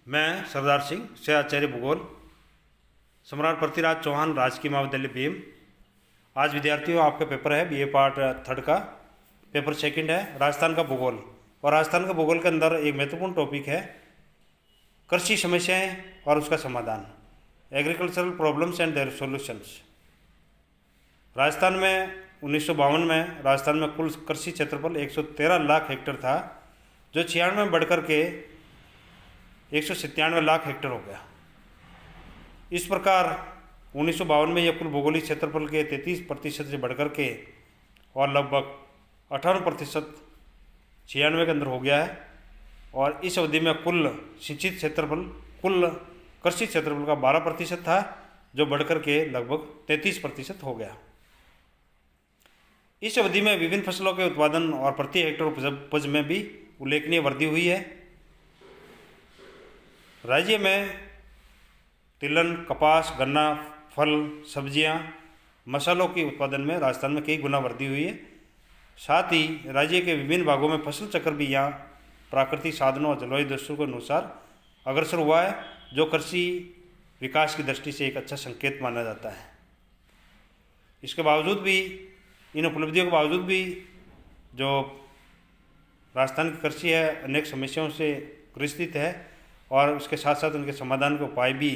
मैं सरदार सिंह से आचार्य भूगोल सम्राट पृथ्वीराज चौहान राजकीय महाविद्यालय बीएम। आज विद्यार्थियों आपका पेपर है बीए पार्ट थर्ड का। पेपर सेकंड है राजस्थान का भूगोल। और राजस्थान का भूगोल के अंदर एक महत्वपूर्ण टॉपिक है कृषि समस्याएं और उसका समाधान, agricultural problems and their solutions. Rajasthan में 1952 में राजस्थान में कुल कृषि क्षेत्रफल 113 लाख हेक्टेयर था, जो 96 में बढ़कर के 197 लाख हेक्टेयर हो गया। इस प्रकार 1952 में यह कुल भौगोलिक क्षेत्रफल के 33% से बढ़कर के और लगभग 58% 96 के अंदर हो गया है। और इस अवधि में कुल सिंचित क्षेत्रफल कुल कृषि क्षेत्रफल का 12% था, जो बढ़कर के लगभग 33% हो गया। इस अवधि में विभिन्न फसलों के उत्पादन और प्रति हेक्टेयर उपज में भी उल्लेखनीय वृद्धि हुई है। राज्य में तिलहन, कपास, गन्ना, फल, सब्जियां, मसालों के उत्पादन में राजस्थान में कई गुना वृद्धि हुई है। साथ ही राज्य के विभिन्न भागों में फसल चक्र भी यहाँ प्राकृतिक साधनों और जलवायु दृश्यों के अनुसार अग्रसर हुआ है, जो कृषि विकास की दृष्टि से एक अच्छा संकेत माना जाता है। इसके बावजूद भी, इन उपलब्धियों के बावजूद भी जो राजस्थान की कृषि है अनेक समस्याओं से ग्रसित है और उसके साथ साथ उनके समाधान के उपाय भी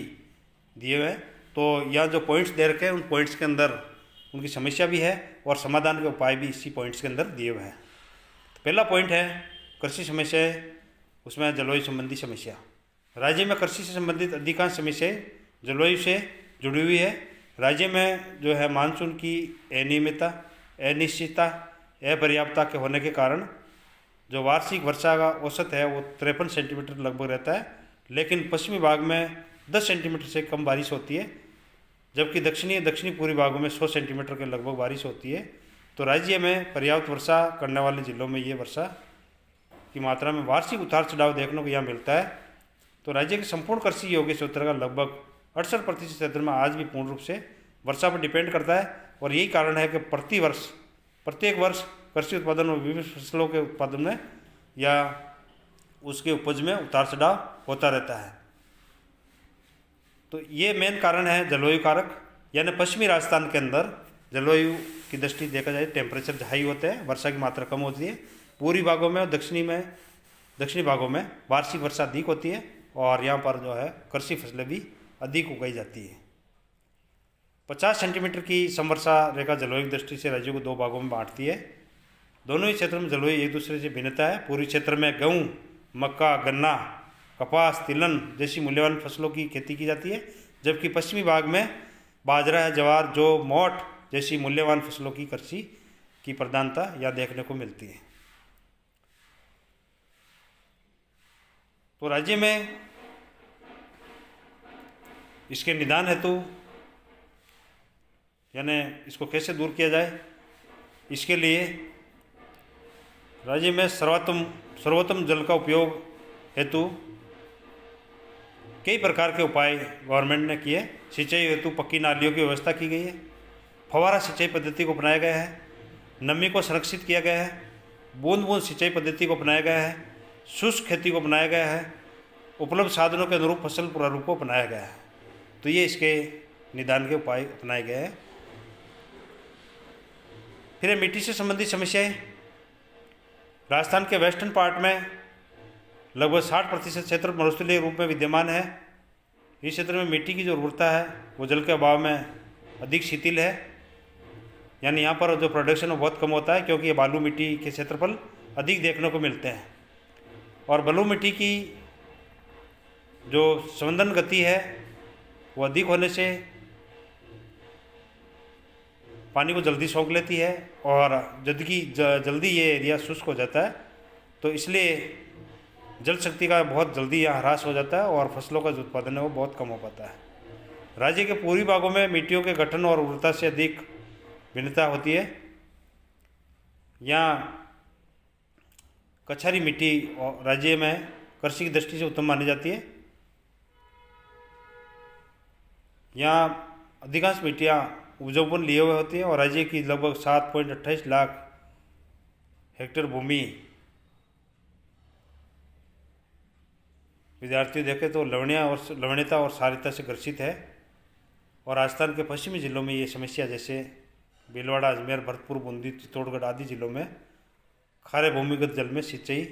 दिए हुए हैं। तो यह जो पॉइंट्स दे रखे हैं उन पॉइंट्स के अंदर उनकी समस्या भी है और समाधान के उपाय भी इसी पॉइंट्स के अंदर दिए हुए हैं। तो पहला पॉइंट है कृषि समस्याएं, उसमें जलवायु संबंधी समस्या। राज्य में कृषि से संबंधित अधिकांश समस्याएं जलवायु से जुड़ी हुई है। राज्य में जो है मानसून की अनियमितता, अनिश्चितता, अपर्याप्तता के होने के कारण जो वार्षिक वर्षा का औसत है वो 53 सेंटीमीटर लगभग रहता है, लेकिन पश्चिमी भाग में 10 सेंटीमीटर से कम बारिश होती है, जबकि दक्षिणी पूर्वी भागों में 100 सेंटीमीटर के लगभग बारिश होती है। तो राज्य में पर्याप्त वर्षा करने वाले जिलों में ये वर्षा की मात्रा में वार्षिक उतार चढ़ाव देखने को यहाँ मिलता है। तो राज्य के संपूर्ण कृषि योग्य क्षेत्र का लगभग 68% क्षेत्र में आज भी पूर्ण रूप से वर्षा पर डिपेंड करता है। और यही कारण है कि प्रत्येक वर्ष कृषि उत्पादन और विभिन्न फसलों के उत्पादन में या उसके उपज में उतार चढ़ाव होता रहता है। तो ये मेन कारण है जलवायु कारक, यानी पश्चिमी राजस्थान के अंदर जलवायु की दृष्टि देखा जाए टेम्परेचर हाई होते हैं, वर्षा की मात्रा कम होती है। पूर्वी भागों में और दक्षिणी भागों में वार्षिक वर्षा अधिक होती है और यहाँ पर जो है कृषि फसलें भी अधिक उगाई जाती है। 50 सेंटीमीटर की समवर्षा रेखा जलवायु दृष्टि से राज्यों को दो भागों में बांटती है। दोनों ही क्षेत्रों में जलवायु एक दूसरे से भिन्नता है। पूर्वी क्षेत्र में गेहूँ, मक्का, गन्ना, कपास, तिलहन जैसी मूल्यवान फसलों की खेती की जाती है, जबकि पश्चिमी भाग में बाजरा है, ज्वार, जौ, मोठ जैसी मूल्यवान फसलों की कृषि की प्रधानता यहाँ देखने को मिलती है। तो राज्य में इसके निदान हेतु यानी इसको कैसे दूर किया जाए, इसके लिए राज्य में सर्वोत्तम जल का उपयोग हेतु कई प्रकार के उपाय गवर्नमेंट ने किए। सिंचाई हेतु पक्की नालियों की व्यवस्था की गई है, फव्वारा सिंचाई पद्धति को अपनाया गया है, नमी को संरक्षित किया गया है, बूंद बूंद सिंचाई पद्धति को अपनाया गया है, शुष्क खेती को अपनाया गया है, उपलब्ध साधनों के अनुरूप फसल प्रारूप को अपनाया गया है। तो ये इसके निदान के उपाय अपनाए गए हैं। फिर मिट्टी से संबंधित समस्याएं। राजस्थान के वेस्टर्न पार्ट में लगभग 60% क्षेत्र मरुस्थलीय रूप में विद्यमान है। इस क्षेत्र में मिट्टी की जो उर्वरता है वो जल के अभाव में अधिक शिथिल है, यानी यहाँ पर जो प्रोडक्शन बहुत कम होता है, क्योंकि ये बालू मिट्टी के क्षेत्रफल अधिक देखने को मिलते हैं। और बलू मिट्टी की जो संवर्धन गति है वो अधिक होने से पानी को जल्दी सोख लेती है और जल्दी ये एरिया शुष्क हो जाता है। तो इसलिए जल शक्ति का बहुत जल्दी यहाँ ह्रास हो जाता है और फसलों का जो उत्पादन है वो बहुत कम हो पाता है। राज्य के पूर्वी भागों में मिट्टियों के गठन और उर्वरता से अधिक भिन्नता होती है। यहाँ कछारी मिट्टी राज्य में कृषि की दृष्टि से उत्तम मानी जाती है। यहाँ अधिकांश मिट्टियाँ उपजाऊपन लिए हुए होती हैं और राज्य की लगभग 7.28 लाख हेक्टेयर भूमि विद्यार्थी देखें तो लवणीयता और क्षारीयता से ग्रसित है। और राजस्थान के पश्चिमी जिलों में ये समस्या, जैसे भीलवाड़ा, अजमेर, भरतपुर, बूंदी, चित्तौड़गढ़ आदि जिलों में खारे भूमिगत जल में सिंचाई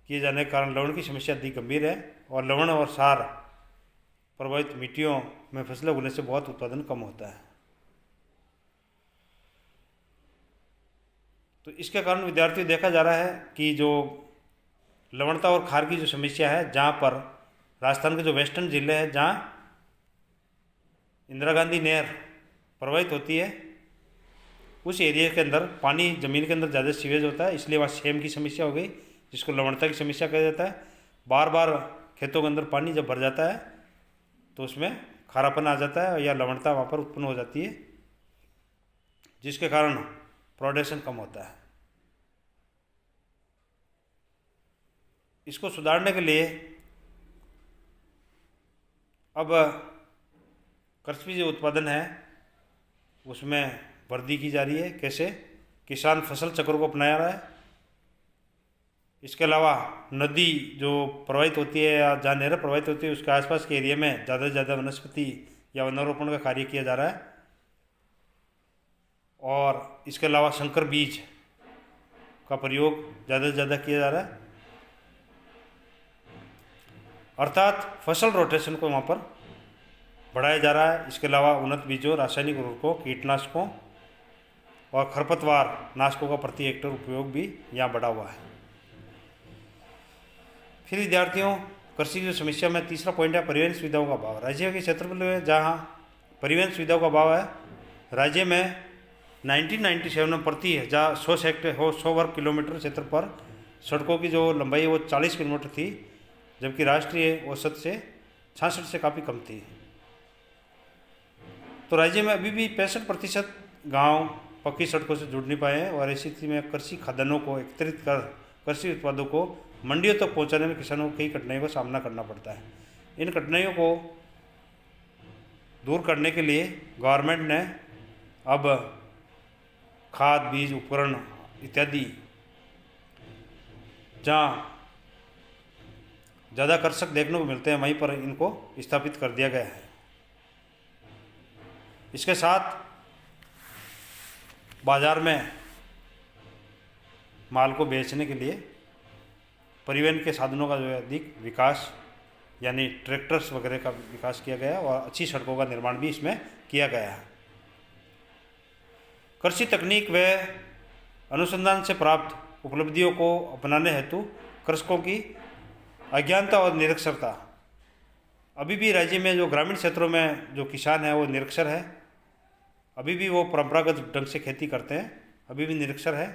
किए जाने के कारण लवण की समस्या अधिक गंभीर है। और लवण और क्षार प्रभावित मिट्टियों में फसलें उगने से बहुत उत्पादन कम होता है। तो इसके कारण विद्यार्थी देखा जा रहा है कि जो लवणता और खार की जो समस्या है, जहाँ पर राजस्थान के जो वेस्टर्न जिले हैं, जहाँ इंदिरा गांधी नहर प्रवाहित होती है, उस एरिया के अंदर पानी ज़मीन के अंदर ज़्यादा सीवेज होता है, इसलिए वहाँ सेम की समस्या हो गई, जिसको लवणता की समस्या कहा जाता है। बार बार खेतों के अंदर पानी जब भर जाता है तो उसमें खारापन आ जाता है या लवणता वहाँ पर उत्पन्न हो जाती है, जिसके कारण प्रोडक्शन कम होता है। इसको सुधारने के लिए अब कृषि जो उत्पादन है उसमें वृद्धि की जा रही है। कैसे? किसान फसल चक्र को अपनाया रहा है। इसके अलावा नदी जो प्रवाहित होती है या जहाँ नहरें प्रवाहित होती है, उसके आसपास के एरिया में ज़्यादा से ज़्यादा वनस्पति या वनारोपण का कार्य किया जा रहा है। और इसके अलावा संकर बीज का प्रयोग ज़्यादा से ज़्यादा किया जा रहा है, अर्थात फसल रोटेशन को वहाँ पर बढ़ाया जा रहा है। इसके अलावा उन्नत बीजों, रासायनिक उर्वरकों, कीटनाशकों और खरपतवार नाशकों का प्रति हेक्टेयर उपयोग भी यहाँ बढ़ा हुआ है। फिर विद्यार्थियों, कृषि की समस्या में तीसरा पॉइंट है परिवहन सुविधाओं का अभाव। राज्य के क्षेत्रफल में जहाँ परिवहन सुविधाओं का अभाव है, राज्य में 1997 में प्रति 100 वर्ग किलोमीटर क्षेत्र पर सड़कों की जो लंबाई है वो 40 किलोमीटर थी, जबकि राष्ट्रीय औसत से 66 से काफ़ी कम थी। तो राज्य में अभी भी 65% गाँव पक्की सड़कों से जुड़ नहीं पाए हैं। और ऐसी स्थिति में कृषि खाद्यान्नों को एकत्रित कर कृषि उत्पादों को मंडियों तक पहुंचाने में किसानों को कई कठिनाइयों का सामना करना पड़ता है। इन कठिनाइयों को दूर करने के लिए गवर्नमेंट ने अब खाद, बीज, उपकरण इत्यादि जहाँ ज़्यादा कृषक देखने को मिलते हैं वहीं पर इनको स्थापित कर दिया गया है। इसके साथ बाज़ार में माल को बेचने के लिए परिवहन के साधनों का जो है अधिक विकास, यानी ट्रैक्टर्स वगैरह का विकास किया गया और अच्छी सड़कों का निर्माण भी इसमें किया गया है। कृषि तकनीक व अनुसंधान से प्राप्त उपलब्धियों को अपनाने हेतु कृषकों की अज्ञानता और निरक्षरता, अभी भी राज्य में जो ग्रामीण क्षेत्रों में जो किसान है वो निरक्षर है, अभी भी वो परंपरागत ढंग से खेती करते हैं, अभी भी निरक्षर है।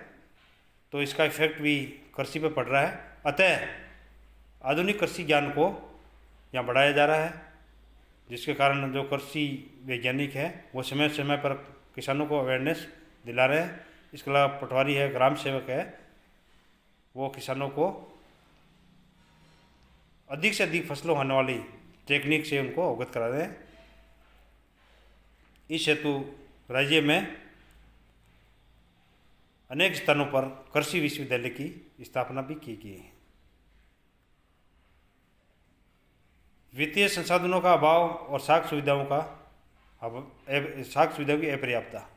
तो इसका इफेक्ट भी कृषि पे पड़ रहा है। अतः आधुनिक कृषि ज्ञान को यहाँ बढ़ाया जा रहा है, जिसके कारण जो कृषि वैज्ञानिक है वो समय समय पर किसानों को अवेयरनेस दिला रहे हैं। इसके अलावा पटवारी है, ग्राम सेवक है, वो किसानों को अधिक से अधिक फसलों होने वाली टेक्निक से उनको अवगत करा रहे हैं। इस हेतु राज्य में अनेक स्थानों पर कृषि विश्वविद्यालय की स्थापना भी की गई है। वित्तीय संसाधनों का अभाव और साख सुविधाओं की अपर्याप्तता,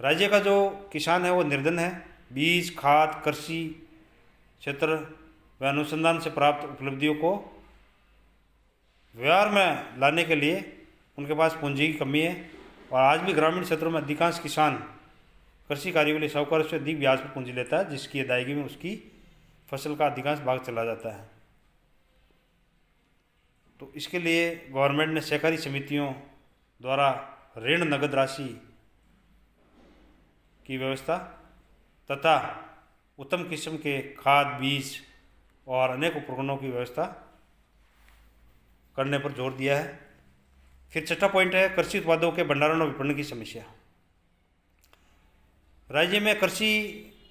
राज्य का जो किसान है वो निर्धन है। बीज, खाद, कृषि क्षेत्र व अनुसंधान से प्राप्त उपलब्धियों को व्यवहार में लाने के लिए उनके पास पूंजी की कमी है। और आज भी ग्रामीण क्षेत्रों में अधिकांश किसान कृषि कार्यों के लिए साहूकार से अधिक ब्याज पर पूंजी लेता है, जिसकी अदायगी में उसकी फसल का अधिकांश भाग चला जाता है। तो इसके लिए गवर्नमेंट ने सहकारी समितियों द्वारा ऋण नगद राशि की व्यवस्था तथा उत्तम किस्म के खाद, बीज और अनेक उपकरणों की व्यवस्था करने पर जोर दिया है। फिर छठा पॉइंट है कृषि उत्पादों के भंडारण और विपणन की समस्या। राज्य में कृषि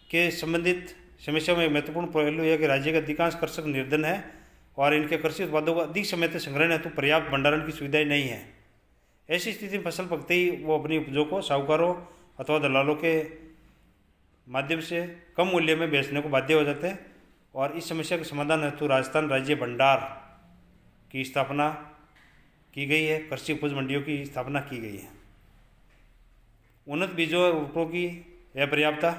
के संबंधित समस्याओं में एक महत्वपूर्ण पहलू है कि राज्य के अधिकांश कृषक निर्धन है और इनके कृषि उत्पादों को अधिक समय तक संग्रहण हेतु पर्याप्त भंडारण की सुविधाएं नहीं है। ऐसी स्थिति में फसल पकते ही वो अपनी उपजों को साहूकारों अथवा दलालों के माध्यम से कम मूल्य में बेचने को बाध्य हो जाते हैं और इस समस्या के समाधान हेतु राजस्थान राज्य भंडार की स्थापना की गई है। कृषि उपज मंडियों की स्थापना की गई है। उन्नत बीजों और उर्वरकों की अपर्याप्तता।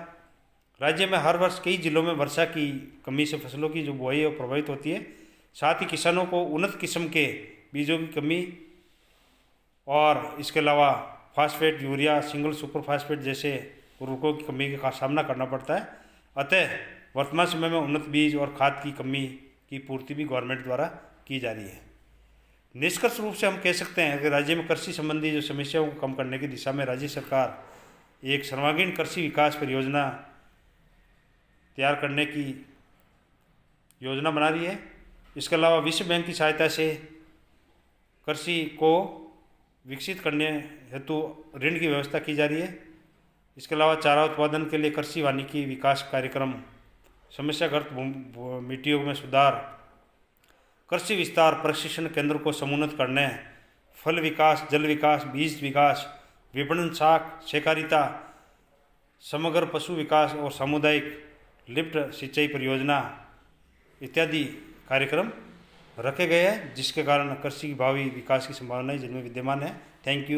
राज्य में हर वर्ष कई जिलों में वर्षा की कमी से फसलों की जो बुआई और प्रभावित होती है। साथ ही किसानों को उन्नत किस्म के बीजों की कमी और इसके अलावा phosphate, urea, single super phosphate जैसे उर्वरकों की कमी का सामना करना पड़ता है। अतः वर्तमान समय में उन्नत बीज और खाद की कमी की पूर्ति भी गवर्नमेंट द्वारा की जा रही है। निष्कर्ष रूप से हम कह सकते हैं कि राज्य में कृषि संबंधी जो समस्याओं को कम करने की दिशा में राज्य सरकार एक सर्वांगीण कृषि विकास परियोजना तैयार करने की योजना बना रही है। इसके अलावा विश्व बैंक की सहायता से कृषि को विकसित करने हेतु ऋण की व्यवस्था की जा रही है। इसके अलावा चारा उत्पादन के लिए कृषि वानिकी विकास कार्यक्रम, समस्याग्रस्त मिट्टियों में सुधार, कृषि विस्तार प्रशिक्षण केंद्र को समुन्नत करने, फल विकास, जल विकास, बीज विकास, विपणन, शाख सहकारिता, समग्र पशु विकास और सामुदायिक लिफ्ट सिंचाई परियोजना इत्यादि कार्यक्रम रखे गए हैं, जिसके कारण कृषि की भावी विकास की संभावनाएं जिनमें विद्यमान है। Thank you.